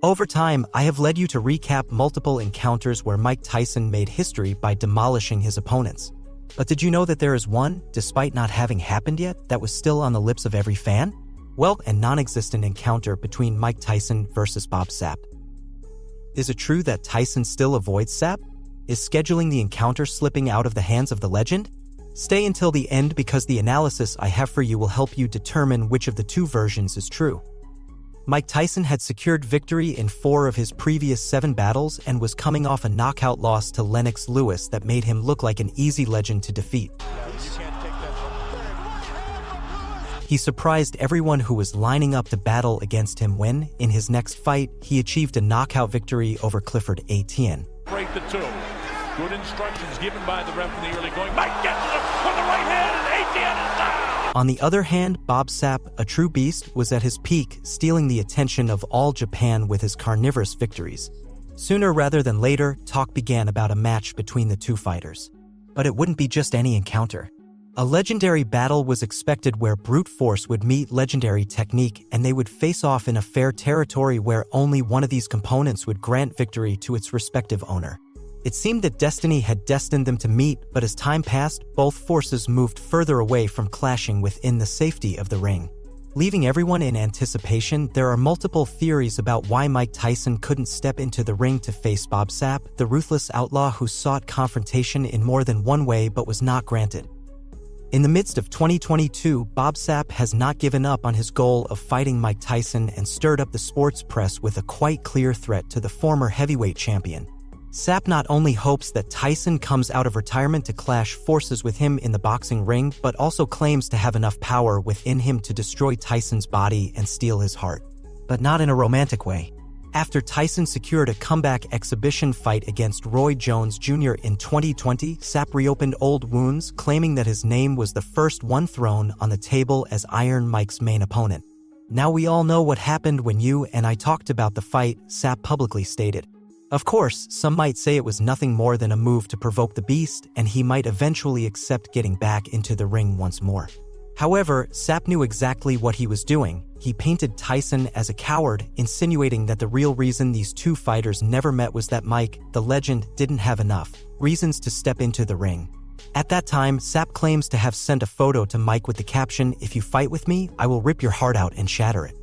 Over time, I have led you to recap multiple encounters where Mike Tyson made history by demolishing his opponents. But did you know that there is one, despite not having happened yet, that was still on the lips of every fan? Well, a non-existent encounter between Mike Tyson versus Bob Sapp. Is it true that Tyson still avoids Sapp? Is scheduling the encounter slipping out of the hands of the legend? Stay until the end because the analysis I have for you will help you determine which of the two versions is true. Mike Tyson had secured victory in 4 of his previous 7 battles and was coming off a knockout loss to Lennox Lewis that made him look like an easy legend to defeat. He surprised everyone who was lining up to battle against him when, in his next fight, he achieved a knockout victory over Clifford Etienne. Break the 2. Good instructions given by the ref in the early going. Mike gets it with the right hand and Etienne is down! On the other hand, Bob Sapp, a true beast, was at his peak, stealing the attention of all Japan with his carnivorous victories. Sooner rather than later, talk began about a match between the two fighters. But it wouldn't be just any encounter. A legendary battle was expected where brute force would meet legendary technique, and they would face off in a fair territory where only one of these components would grant victory to its respective owner. It seemed that destiny had destined them to meet, but as time passed, both forces moved further away from clashing within the safety of the ring. Leaving everyone in anticipation, there are multiple theories about why Mike Tyson couldn't step into the ring to face Bob Sapp, the ruthless outlaw who sought confrontation in more than one way but was not granted. In the midst of 2022, Bob Sapp has not given up on his goal of fighting Mike Tyson and stirred up the sports press with a quite clear threat to the former heavyweight champion. Sapp not only hopes that Tyson comes out of retirement to clash forces with him in the boxing ring, but also claims to have enough power within him to destroy Tyson's body and steal his heart. But not in a romantic way. After Tyson secured a comeback exhibition fight against Roy Jones Jr. in 2020, Sapp reopened old wounds, claiming that his name was the first one thrown on the table as Iron Mike's main opponent. Now we all know what happened when you and I talked about the fight, Sapp publicly stated. Of course, some might say it was nothing more than a move to provoke the beast, and he might eventually accept getting back into the ring once more. However, Sapp knew exactly what he was doing. He painted Tyson as a coward, insinuating that the real reason these two fighters never met was that Mike, the legend, didn't have enough reasons to step into the ring. At that time, Sapp claims to have sent a photo to Mike with the caption, "If you fight with me, I will rip your heart out and shatter it."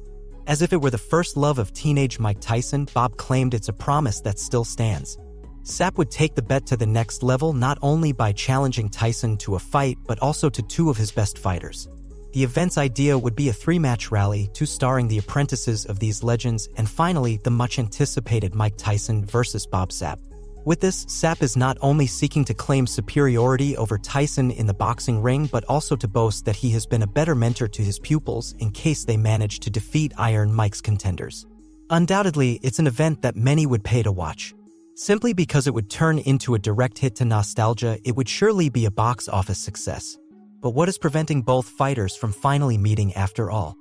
As if it were the first love of teenage Mike Tyson, Bob claimed it's a promise that still stands. Sapp would take the bet to the next level not only by challenging Tyson to a fight, but also to 2 of his best fighters. The event's idea would be a 3-match rally, 2 starring the apprentices of these legends, and finally, the much-anticipated Mike Tyson versus Bob Sapp. With this, Sapp is not only seeking to claim superiority over Tyson in the boxing ring, but also to boast that he has been a better mentor to his pupils in case they manage to defeat Iron Mike's contenders. Undoubtedly, it's an event that many would pay to watch. Simply because it would turn into a direct hit to nostalgia, it would surely be a box office success. But what is preventing both fighters from finally meeting after all?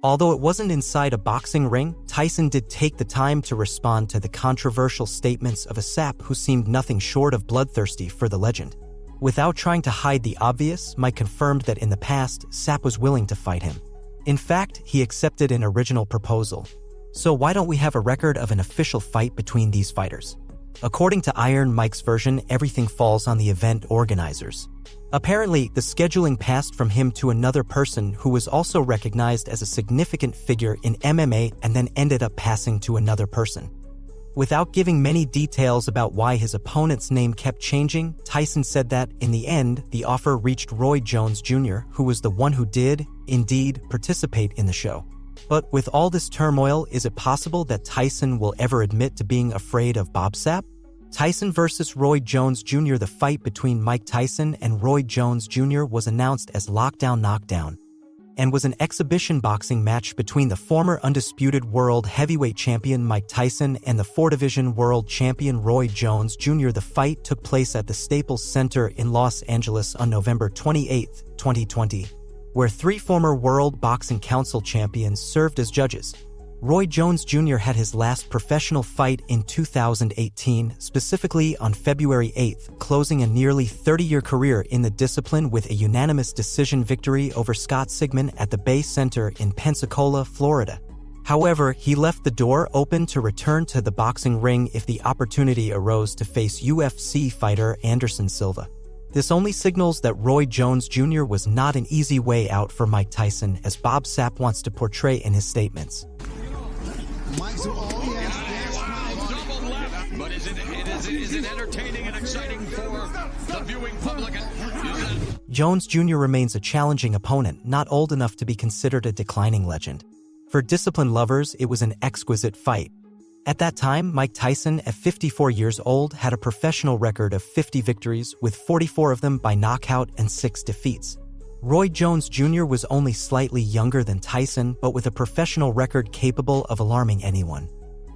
Although it wasn't inside a boxing ring, Tyson did take the time to respond to the controversial statements of a Sapp who seemed nothing short of bloodthirsty for the legend. Without trying to hide the obvious, Mike confirmed that in the past, Sapp was willing to fight him. In fact, he accepted an original proposal. So why don't we have a record of an official fight between these fighters? According to Iron Mike's version, everything falls on the event organizers. Apparently, the scheduling passed from him to another person who was also recognized as a significant figure in MMA and then ended up passing to another person. Without giving many details about why his opponent's name kept changing, Tyson said that, in the end, the offer reached Roy Jones Jr., who was the one who did, indeed, participate in the show. But with all this turmoil, is it possible that Tyson will ever admit to being afraid of Bob Sapp? Tyson versus Roy Jones Jr. The fight between Mike Tyson and Roy Jones Jr. was announced as Lockdown Knockdown and was an exhibition boxing match between the former undisputed world heavyweight champion Mike Tyson and the 4-division world champion Roy Jones Jr. The fight took place at the Staples Center in Los Angeles on November 28, 2020, where 3 former World Boxing Council champions served as judges. Roy Jones Jr. had his last professional fight in 2018, specifically on February 8, closing a nearly 30-year career in the discipline with a unanimous decision victory over Scott Sigmon at the Bay Center in Pensacola, Florida. However, he left the door open to return to the boxing ring if the opportunity arose to face UFC fighter Anderson Silva. This only signals that Roy Jones Jr. was not an easy way out for Mike Tyson, as Bob Sapp wants to portray in his statements. But is it entertaining and exciting for the viewing public? Jones Jr. remains a challenging opponent, not old enough to be considered a declining legend. For discipline lovers, it was an exquisite fight. At that time, Mike Tyson, at 54 years old, had a professional record of 50 victories, with 44 of them by knockout and 6 defeats. Roy Jones Jr. was only slightly younger than Tyson, but with a professional record capable of alarming anyone.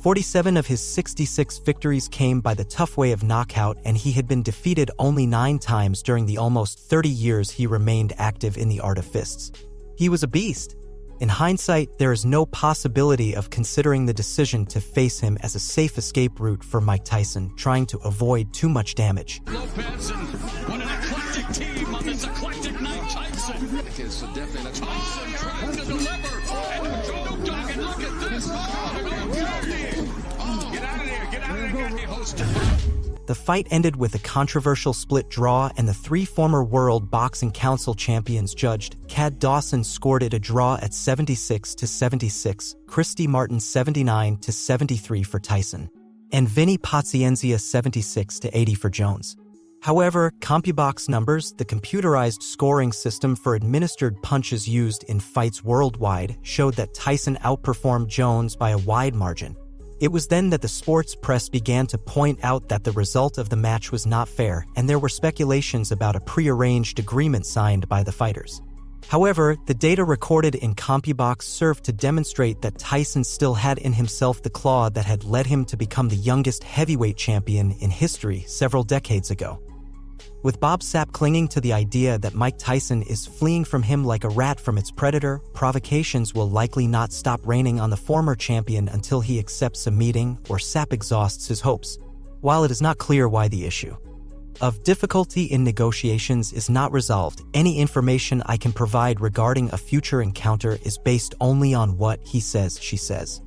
47 of his 66 victories came by the tough way of knockout, and he had been defeated only 9 times during the almost 30 years he remained active in the art of fists. He was a beast. In hindsight, there is no possibility of considering the decision to face him as a safe escape route for Mike Tyson, trying to avoid too much damage. Lopez, and what an eclectic team on this eclectic night, Tyson. So definitely Tyson trying to deliver, and a Snoop Dogg, and look at this. Get out of there, got me hosted. The fight ended with a controversial split draw, and the 3 former World Boxing Council champions judged. Cad Dawson scored it a draw at 76-76, Christy Martin 79-73 for Tyson, and Vinny Pazienza 76-80 for Jones. However, CompuBox numbers, the computerized scoring system for administered punches used in fights worldwide, showed that Tyson outperformed Jones by a wide margin. It was then that the sports press began to point out that the result of the match was not fair, and there were speculations about a prearranged agreement signed by the fighters. However, the data recorded in CompuBox served to demonstrate that Tyson still had in himself the claw that had led him to become the youngest heavyweight champion in history several decades ago. With Bob Sapp clinging to the idea that Mike Tyson is fleeing from him like a rat from its predator, provocations will likely not stop raining on the former champion until he accepts a meeting or Sapp exhausts his hopes. While it is not clear why the issue of difficulty in negotiations is not resolved, any information I can provide regarding a future encounter is based only on what he says, she says.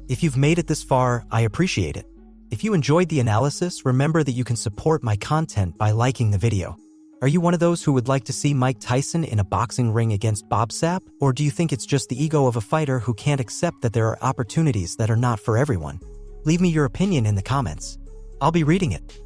If you've made it this far, I appreciate it. If you enjoyed the analysis, remember that you can support my content by liking the video. Are you one of those who would like to see Mike Tyson in a boxing ring against Bob Sapp, or do you think it's just the ego of a fighter who can't accept that there are opportunities that are not for everyone? Leave me your opinion in the comments. I'll be reading it.